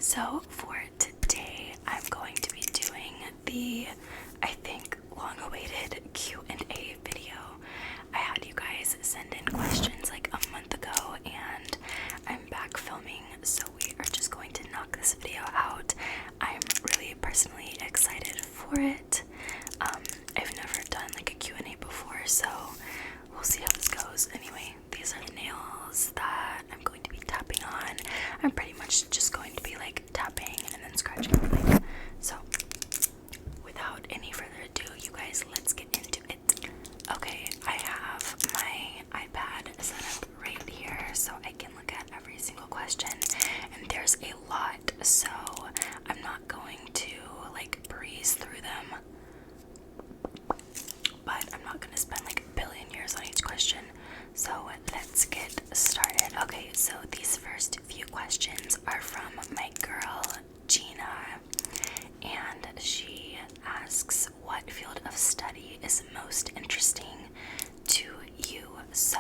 So for today, I'm going to be doing the, I think, long-awaited Q&A video. I had you guys send in questions like a month ago, and I'm back filming, so we are just going to knock this video out. I'm really personally excited for it. I've never done like a Q&A before, so we'll see how this goes. Anyway, these are the nails that I'm going to be tapping on. I'm pretty much just going to be like tapping and then scratching. So without any further ado, you guys, let's get into it. Okay, I have my iPad set up right here so I can look at every single question, and there's a lot, so I'm not going to like breeze through them, but I'm not going to spend like a billion years on each question. So let's get started. Okay, so these first few questions are from my girl Gina, and she asks, what field of study is most interesting to you? So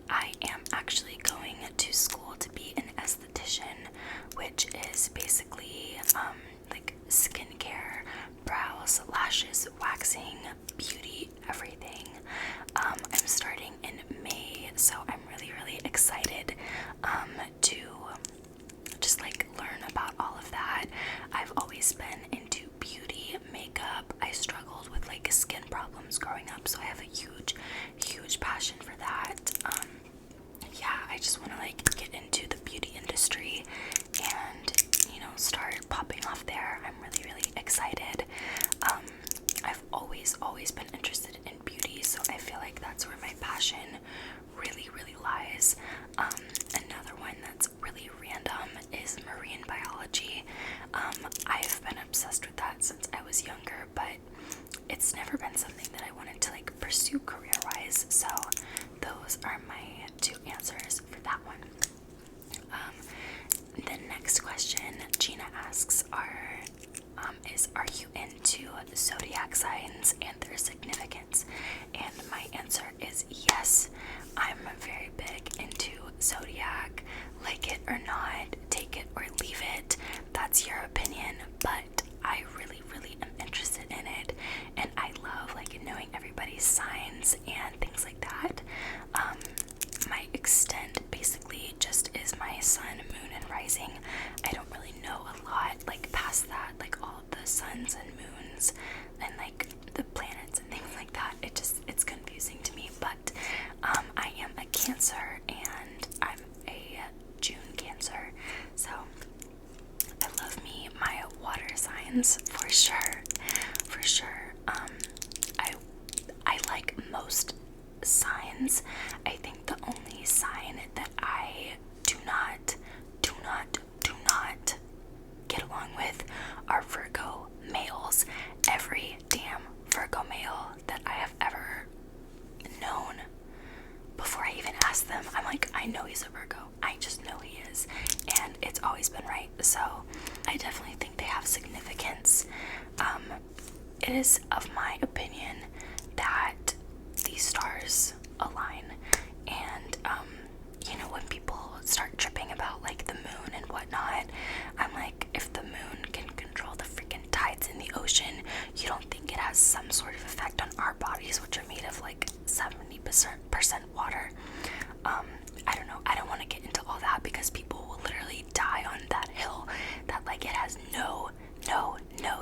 I am actually going to school to be an esthetician, which is basically like skincare, brows, lashes, waxing, beauty, everything. I'm starting in May, so I'm really excited to just like learn about all of that. I've always been into beauty, makeup. I struggled with like skin problems growing up, so I have a huge passion for that. Yeah, I just want to like get into the beauty industry and, you know, start popping off there. I'm really excited. I've always been interested in beauty, so I feel like that's where my passion really lies. Another one that's really random is marine biology. I've been obsessed with that since I was younger, but it's never been something that I wanted to like pursue career-wise, so those are my two answers for that one. The next question Gina asks are you into zodiac signs and their significance? And my answer is yes. I'm very big into zodiac. Like it or not, take it or leave it. That's your opinion, but I really am interested in it, and I love like knowing everybody's signs and things like that. My extent basically just is my sun, moon, and rising. I don't really know a lot like past that, like all the suns and moons and like the planets and things like that. It's confusing to me, but I am a Cancer and I'm a June Cancer, so I love me my water signs for sure. I like most signs. I think the only sign that I do not get along with are Virgo males. Every damn Virgo male that I have ever known, before I even ask them, I'm like, I know he's a Virgo. I just know he is, and it's always been right. So I definitely think they have significance. It is of my opinion that these stars align, and you know, when people start tripping about like the moon and whatnot, I'm like, if the moon can control the freaking tides in the ocean, you don't think it has some sort of effect on our bodies, which are made of like 70% water? I don't know. I don't want to get into all that because people will literally die on that hill that like it has no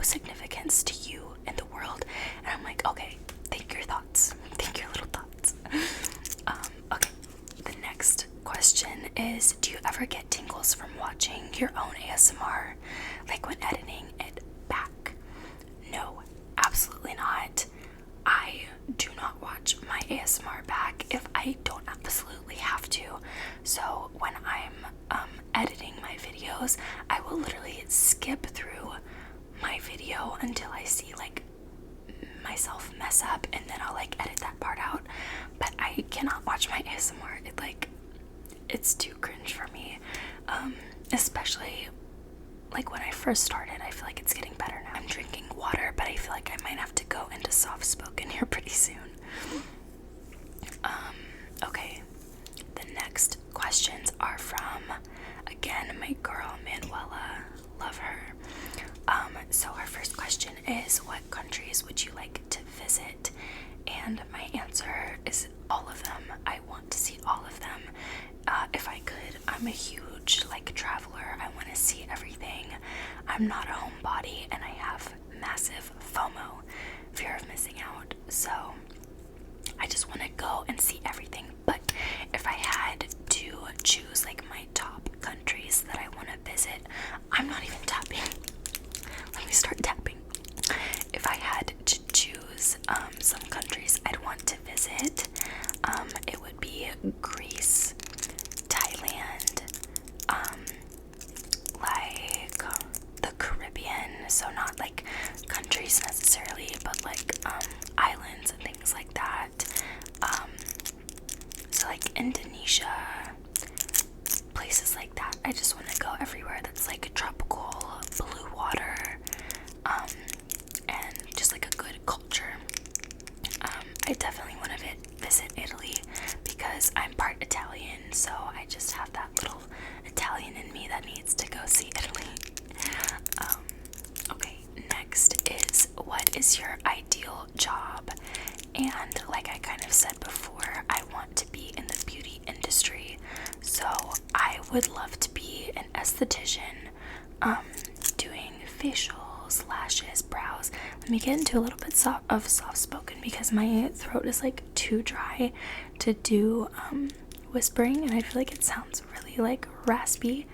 significance to you in the world. And I'm like, okay, think your thoughts. Think your little thoughts. Okay. The next question is, do you ever get tingles from watching your own ASMR? Like when editing it back? No, absolutely not. I do not watch my ASMR back if I don't absolutely have to. So when I'm editing my videos, I will literally skip through my video until I see like myself mess up, and then I'll like edit that part out. But I cannot watch my ASMR. It's too cringe for me. Especially like when I first started. I feel like it's getting better now. I'm drinking water, but I feel like I might have to go into soft spoken here pretty soon. Okay, the next questions are from, again, my girl Manuela. is, what countries would you like to visit? And my answer is all of them. I want to see all of them. If I could, I'm a huge like traveler. I want to see everything. I'm not a homebody, and I have massive FOMO, fear of missing out. So I just want to go and see everything. But if I had to choose like my top countries that I want to visit, I'm not even tapping. Let me start tapping. If I had to choose some countries I'd want to visit, it would be Greece, Thailand, like the Caribbean, so not like countries necessarily, but like islands and things like that. So like Indonesia, places like that. I just want to go everywhere that's like tropical, blue water, and just like a good culture. I definitely want to visit Italy because I'm part Italian, so I just have that little Italian in me that needs to go see Italy. Okay, next is, what is your ideal job? And like I kind of said before, I want to be in the beauty industry, so I would love to be an esthetician, doing facials, lashes, brows. Let me get into a little bit of soft spoken because my throat is like too dry to do whispering, and I feel like it sounds really like raspy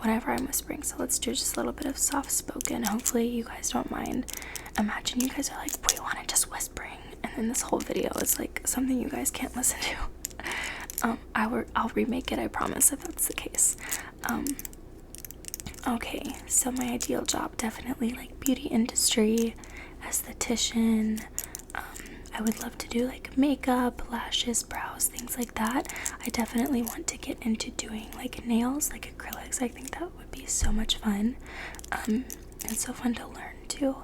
whenever I'm whispering. So let's do just a little bit of soft spoken. Hopefully you guys don't mind. Imagine you guys are like, wait, Lana, just whispering, and then this whole video is like something you guys can't listen to. I'll remake it, I promise, if that's the case. Okay, so my ideal job, definitely like beauty industry, esthetician. I would love to do like makeup, lashes, brows, things like that. I definitely want to get into doing like nails, like acrylics. I think that would be so much fun. It's so fun to learn too.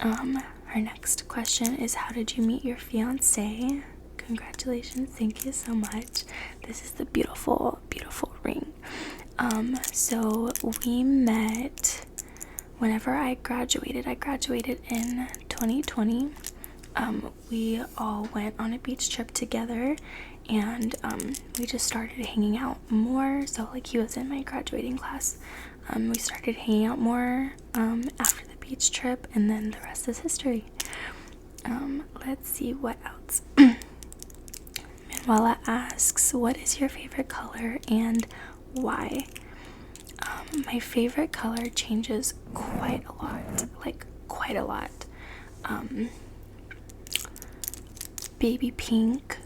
Our next question is, how did you meet your fiance? Congratulations, thank you so much. This is the beautiful, beautiful ring. So we met whenever I graduated. I graduated in 2020. We all went on a beach trip together, and we just started hanging out more. So like, he was in my graduating class. We started hanging out more after the beach trip, and then the rest is history. Let's see what else. Manuela asks, what is your favorite color and why? My favorite color changes quite a lot, like quite a lot. Baby pink,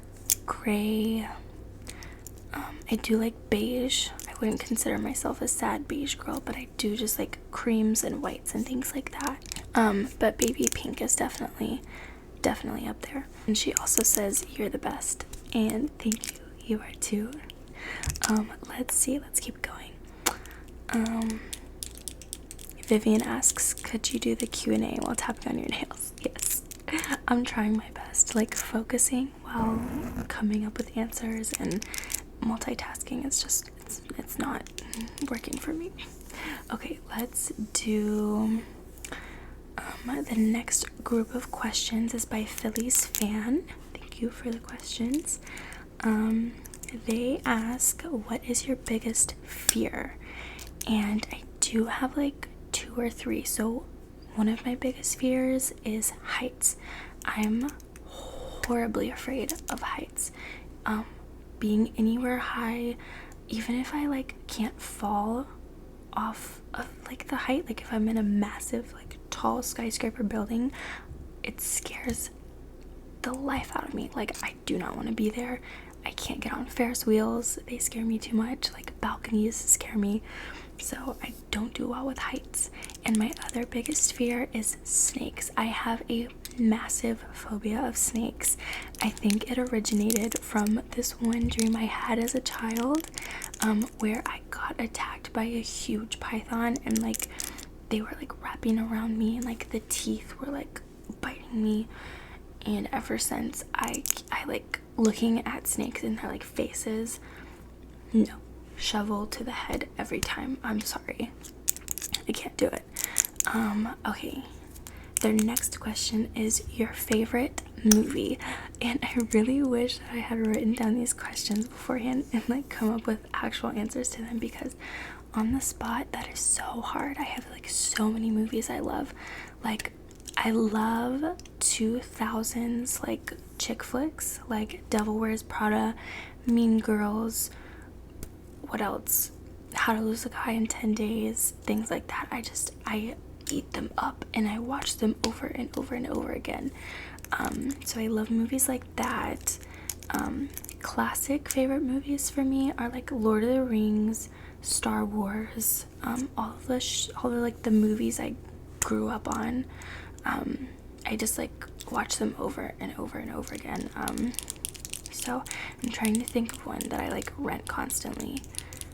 gray. I do like beige. I wouldn't consider myself a sad beige girl, but I do just like creams and whites and things like that. But baby pink is definitely up there. And she also says, you're the best, and thank you, you are too. Let's see, let's keep going. Vivian asks, could you do the Q&A while tapping on your nails? Yes, I'm trying my best, like focusing while coming up with answers, and multitasking is just, it's not working for me. Okay, let's do the next group of questions is by Philly's Fan. Thank you for the questions. They ask, what is your biggest fear? And I do have like 2 or 3. So one of my biggest fears is heights. I'm horribly afraid of heights. Being anywhere high, even if I like can't fall off of like the height, like if I'm in a massive like tall skyscraper building, it scares the life out of me. Like, I do not want to be there. I can't get on Ferris wheels, they scare me too much. Like, balconies scare me, so I don't do well with heights. And my other biggest fear is snakes. I have a massive phobia of snakes. I think it originated from this one dream I had as a child, where I got attacked by a huge python, and like they were like wrapping around me, and like the teeth were like biting me. And ever since, I like looking at snakes in their like faces. No, shovel to the head every time. I'm sorry, I can't do it. Okay. Their next question is your favorite movie. And I really wish I had written down these questions beforehand and like come up with actual answers to them, because on the spot that is so hard. I have like so many movies I love. Like I love 2000s like chick flicks, like Devil Wears Prada, Mean Girls, what else? How to Lose a Guy in 10 Days, things like that. I eat them up and I watch them over and over and over again. So I love movies like that. Classic favorite movies for me are like Lord of the Rings, Star Wars, all the like the movies I grew up on. I just like watch them over and over and over again. So I'm trying to think of one that I like rent constantly.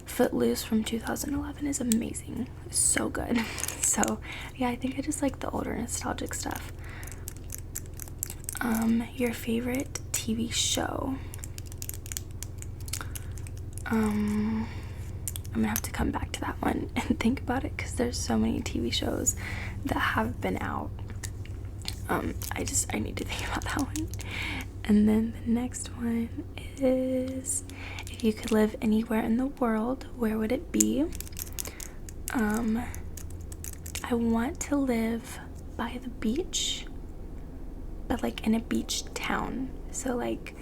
Footloose from 2011 is amazing. It's so good. So yeah, I think I just like the older nostalgic stuff. Your favorite TV show? I'm gonna have to come back to that one and think about it, because there's so many TV shows that have been out. I need to think about that one. And then the next one is, if you could live anywhere in the world, where would it be? I want to live by the beach, but like in a beach town. So like,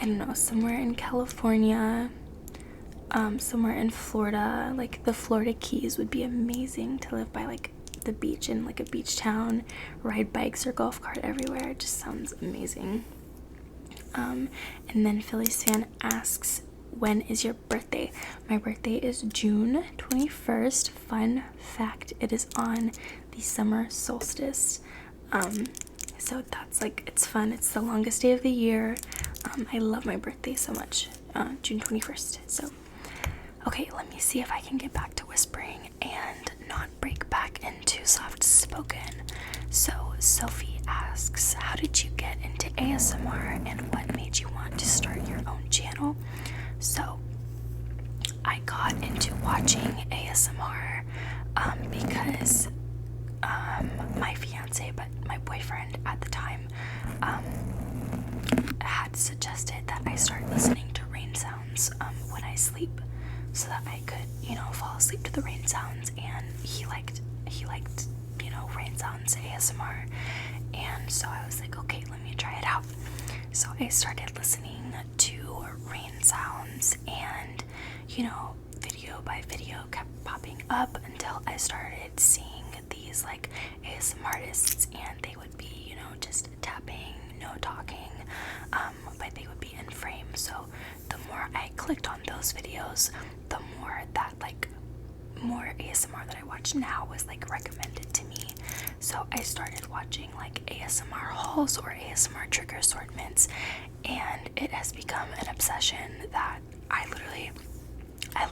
I don't know, somewhere in California, somewhere in Florida. Like the Florida Keys would be amazing to live by, like the beach in like a beach town, ride bikes or golf cart everywhere. It just sounds amazing. And then Philly's fan asks, when is your birthday? My birthday is June 21st. Fun fact, it is on the summer solstice. So that's like, it's fun. It's the longest day of the year. I love my birthday so much. June 21st. So, okay, let me see if I can get back to whispering and not break back into soft spoken. So Sophie asks, how did you get into ASMR and what made you want to start your own channel? So I got into watching ASMR because my fiance, but my boyfriend at the time, had suggested that I start listening to rain sounds when I sleep, so that I could, fall asleep to the rain sounds. And he liked rain sounds ASMR, and so I was like, okay, let me try it out. So I started listening to rain sounds, and video by video kept popping up until I started seeing these like ASMR artists, and they would be just tapping, no talking, but they would be in frame. So the more I clicked on those videos, the more that more ASMR that I watch now was like recommended to me. So I started watching like ASMR hauls or ASMR trigger assortments, and it has become an obsession that I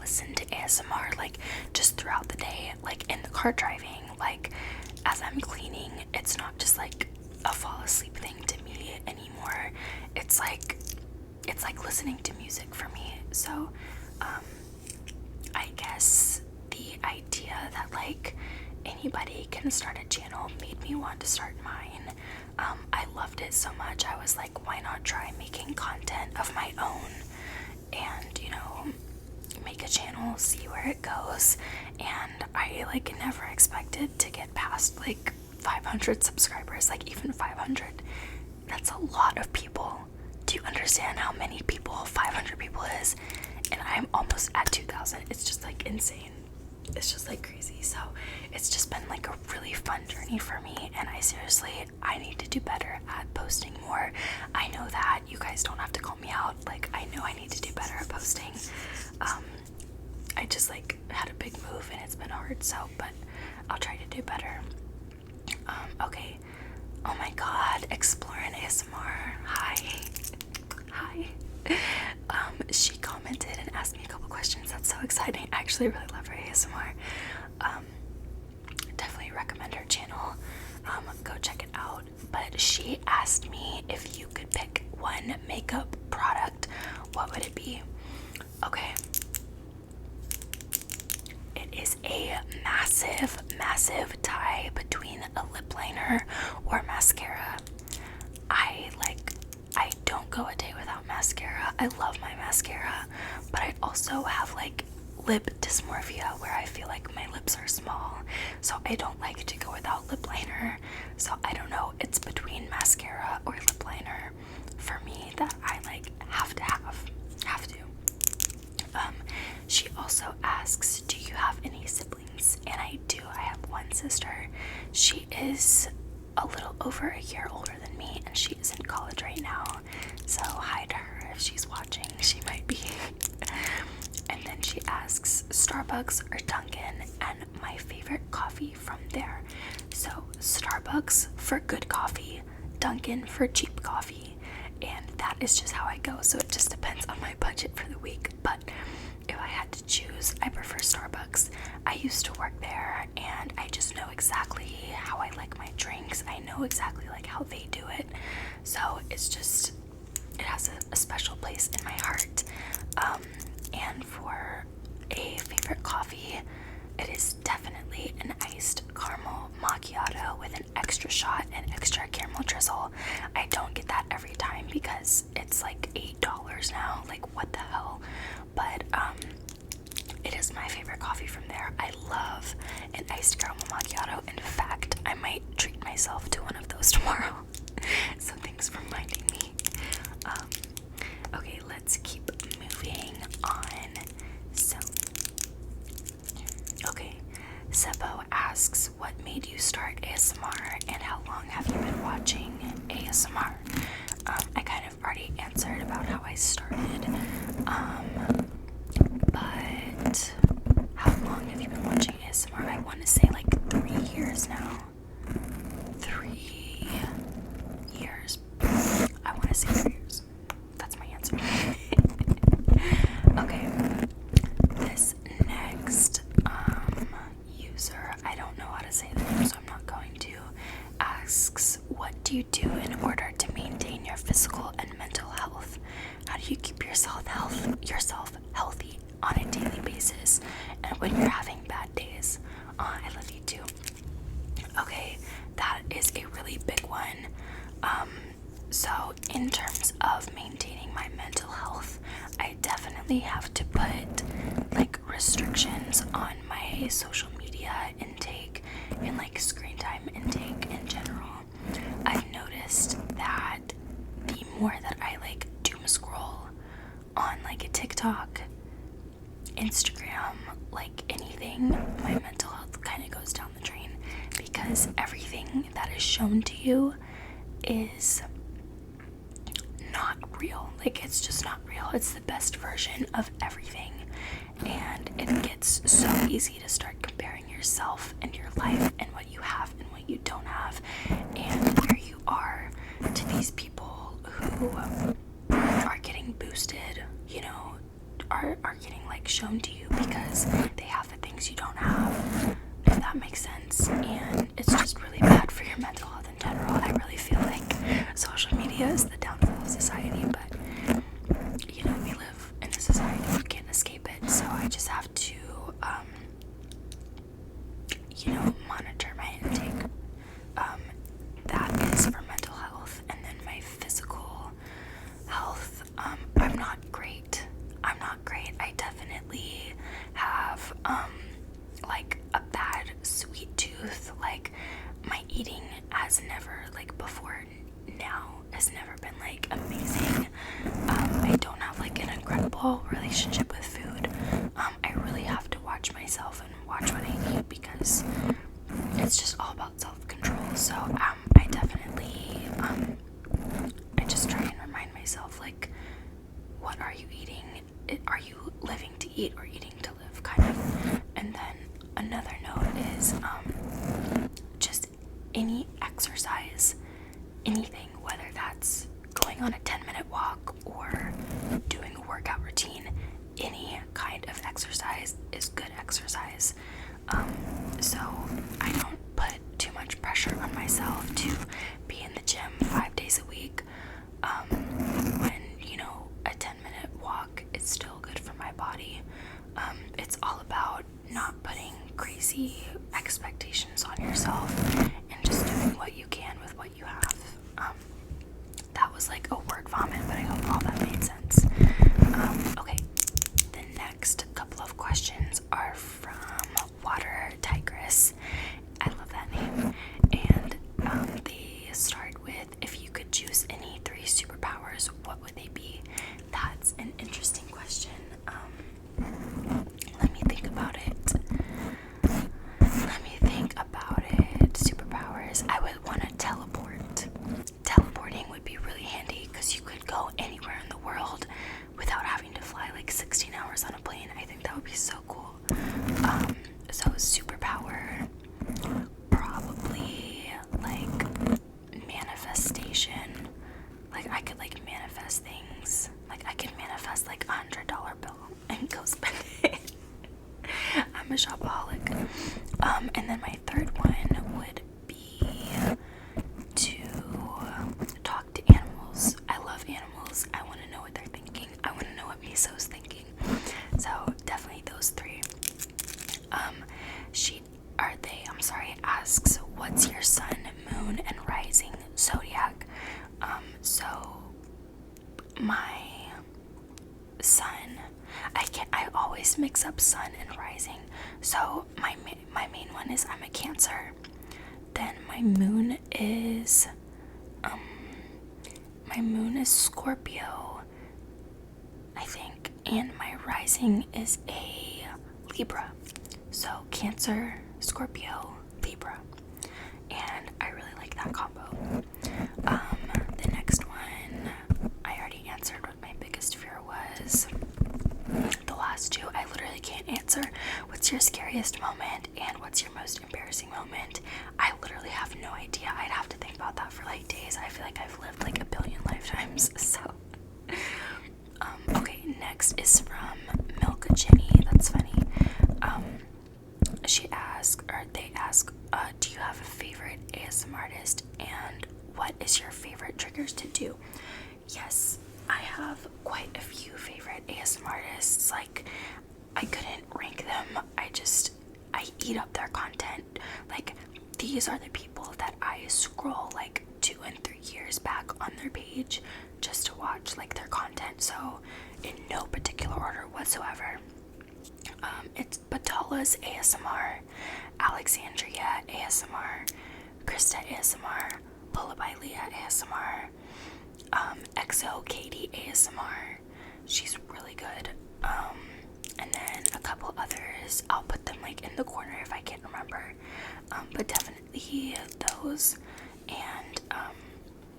listen to ASMR like just throughout the day, like in the car driving, like as I'm cleaning. It's not just like a fall asleep thing to me anymore. It's like listening to music for me. So I guess the idea that like anybody can start a channel made me want to start mine. I loved it so much. I was like, why not try making content of my own and make a channel, see where it goes. And I like never expected to get past like 500 subscribers. Like even 500, that's a lot of people. Do you understand how many people 500 people is? And I'm almost at 2,000. It's just like insane. It's just like crazy. So it's just been like a really fun journey for me, and I need to do better at posting more. I know that you guys don't have to call me out. Like I know I need to do better at posting. I just like had a big move and it's been hard, but I'll try to do better. Okay. Oh my god, Exploring ASMR. Hi. She commented and asked me a couple questions. That's so exciting. I actually really love her ASMR. Definitely recommend her channel. Go check it out. But she asked me, if you could pick one makeup product, what would it be? Okay. It is a massive massive tie between a lip liner or mascara. I don't go a day without mascara. I love my mascara, but I also have like lip dysmorphia where I feel like my lips are small, so I don't like to go without lip liner. So I don't know, it's between mascara or lip liner for me that I like have to. She also asks, do you have any siblings? And I do. I have one sister. She is a little over a year older than me, and she is in college right now, so hi to her if she's watching. She might be. And then she asks, Starbucks or Dunkin', and my favorite coffee from there. So Starbucks for good coffee, Dunkin' for cheap coffee, and that is just how I go. So it just depends on my budget for the week. But if I had to choose, I prefer Starbucks. I used to work there, and I just know exactly how I like my drinks. I know exactly like how they do it. So it's just, it has a special place in my heart. And for a favorite coffee, it is definitely an iced caramel macchiato with an extra shot and extra caramel drizzle. I don't get that every time because it's like $8 now. Like, what the hell? But it is my favorite coffee from there. I love an iced caramel macchiato. In fact, I might treat myself to one of those tomorrow. So thanks for reminding me. Okay, let's keep moving on. So, okay, Seppo asks, what made you start ASMR and how long have you been watching ASMR? I kind of already answered about how I started, but how long have you been watching ASMR? I want to say like 3 years now. 3 years. I want to say 3 years. That's my answer. Okay. This next user, I don't know how to say the name, so I'm not going to, asks, what do you do in order to maintain your physical and mental health? How do you keep yourself healthy on a daily basis and when you're having bad days? I love you too. Okay, that is a really big one. So in terms of maintaining my mental health, I definitely have to put like restrictions on my social media intake and like screen time intake in general. I've noticed that the more that I like doom scroll on like a TikTok, Instagram, like anything, my mental health kind of goes down the drain because everything that is shown to you is not real. Like, it's just not real. It's the best version of everything, and it gets so easy to start comparing yourself and your life and what you have and what you don't have and where you are to these people who are getting boosted, you know, are getting like shown to you because they have the things you don't have, if that makes sense. And it's just really bad for your mental health in general. I really feel like social media is the downfall of society, but you know, we live in a society, you can't escape it. So I just have to you know, monitor my intake. That is for mental health. And then my physical health, I'm not great. I definitely have like a bad sweet tooth. Like, my eating has never, like before now, has never been like amazing. I don't have like an incredible relationship with food. I really have to watch myself and watch what I eat because it's just all about self-control. So I definitely I just try and remind myself, like, what are you eating? Are you living to eat or eating to live, kind of? And then another note is just any exercise, anything, whether that's going on a 10-minute walk or doing a workout routine, any kind of exercise is good exercise. So I don't put too much pressure on myself to be in the gym 5 days a week. When, you know, a 10-minute walk is still good for my body. It's all about not putting crazy expectations on yourself and just doing what you can with what you have. That was like a word vomit, but I hope all that made sense. Okay, the next couple of questions are from Water Tigress. I love that name. And they start with, if you could choose any 3 superpowers, what would they be? That's an interesting question. Let me think about it. Superpowers. I would want to teleport. Teleporting would be really handy because you could go anywhere in the world without having to fly like 16 hours on a plane. I think that would be so cool. So superpower, probably like manifestation. Like I could like manifest things. Like I could manifest like $100 bill and go spend it. I'm a shopaholic. And then my third one would be to talk to animals. I love animals. I want to know what they're thinking. I want to know what Miso's thinking. So definitely those 3. Asks, what's your sun, moon, and rising zodiac? So my sun, I always mix up sun and rising. So my main one is I'm a Cancer. Then my moon is Scorpio, I think, and my rising is a Libra. So Cancer, Scorpio, Libra, and I really like that combo. The next one, I already answered what my biggest fear was. The last 2, I literally can't answer. What's your scariest moment and what's your most embarrassing moment? I literally have no idea. I'd have to think about that for like days. I feel like I've lived like a billion lifetimes. So okay, next is from Milka Jenny. That's funny. They ask, do you have a favorite ASMR artist and what is your favorite triggers to do? Yes, I have quite a few favorite ASMR artists. Like, I couldn't rank them. I eat up their content. Like, these are the people that I scroll like 2 and 3 years back on their page just to watch like their content. So in no particular order whatsoever. It's Batala's ASMR, Alexandria ASMR, Krista ASMR, Lullaby Leah ASMR, EXO Katie ASMR. She's really good. And then a couple others. I'll put them like in the corner if I can't remember. But definitely those. And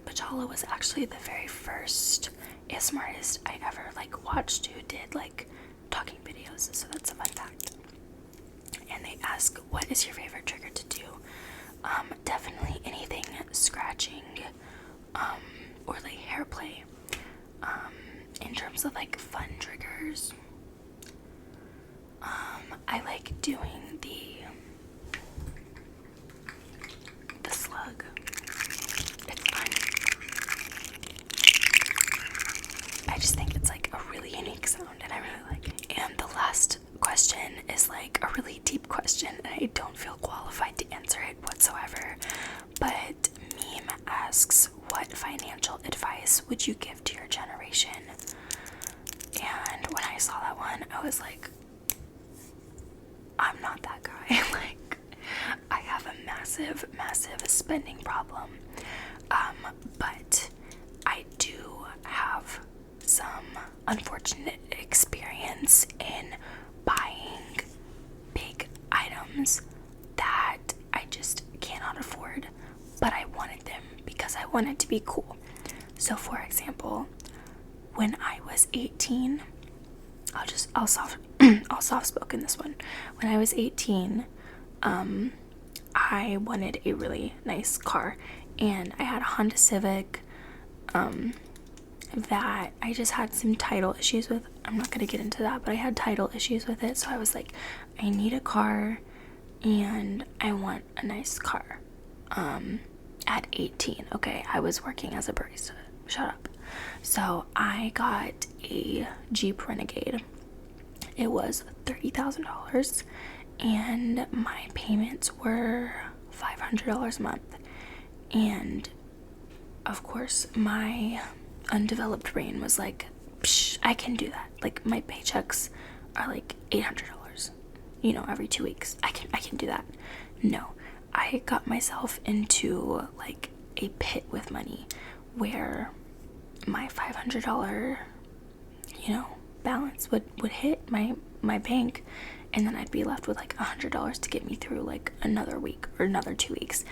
Batala was actually the very first ASMR artist I ever like watched who did like talking videos, so that's a fun fact. And they ask, what is your favorite trigger to do? Definitely anything scratching, or like hair play. In terms of like fun triggers, I like doing the slug. It's fun. I just think it's like a really unique sound and I really like it. And the last question is like a really deep question and I don't feel qualified to answer it whatsoever. But Meme asks, what financial advice would you give to your generation? And when I saw that one, I was like, I'm not that guy. Like, I have a massive spending problem. But I do have some unfortunate experience in buying big items that I just cannot afford, but I wanted them because I wanted to be cool. So for example, when I was 18, I'll soft spoken this one. When I was 18, I wanted a really nice car, and I had a Honda Civic that I just had some title issues with. I'm not gonna get into that, but I had title issues with it, so I was like, I need a car and I want a nice car. At 18, okay, I was working as a barista. Shut up. So I got a Jeep Renegade. It was $30,000, and my payments were $500 a month. And of course, my undeveloped brain was like, psh, I can do that. Like, my paychecks are like $800, you know, every 2 weeks. I can do that. No, I got myself into like a pit with money where my $500, you know, balance would hit my bank, and then I'd be left with like $100 to get me through like another week or another 2 weeks.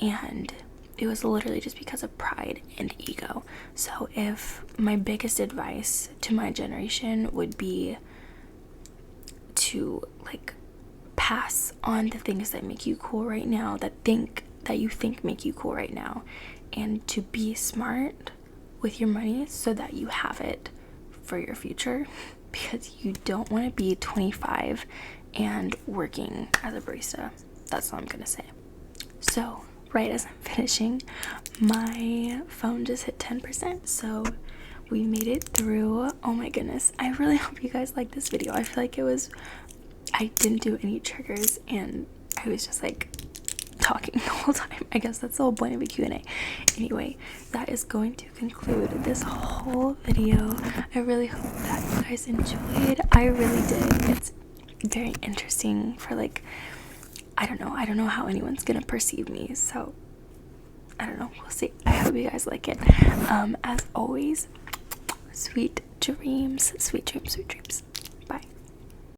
And it was literally just because of pride and ego. So if my biggest advice to my generation would be to like pass on the things that make you cool right now, that you think make you cool right now, and to be smart with your money so that you have it for your future, because you don't want to be 25 and working as a barista. That's all I'm gonna say. So right as I'm finishing, my phone just hit 10%, so we made it through. Oh my goodness, I really hope you guys like this video. I feel like I didn't do any triggers, and I was just like talking the whole time. I guess that's the whole point of a Q&A. Anyway, that is going to conclude this whole video. I really hope that you guys enjoyed. I really did. It's very interesting for like, I don't know how anyone's gonna perceive me, so I don't know, we'll see. I hope you guys like it. As always, sweet dreams, sweet dreams, sweet dreams.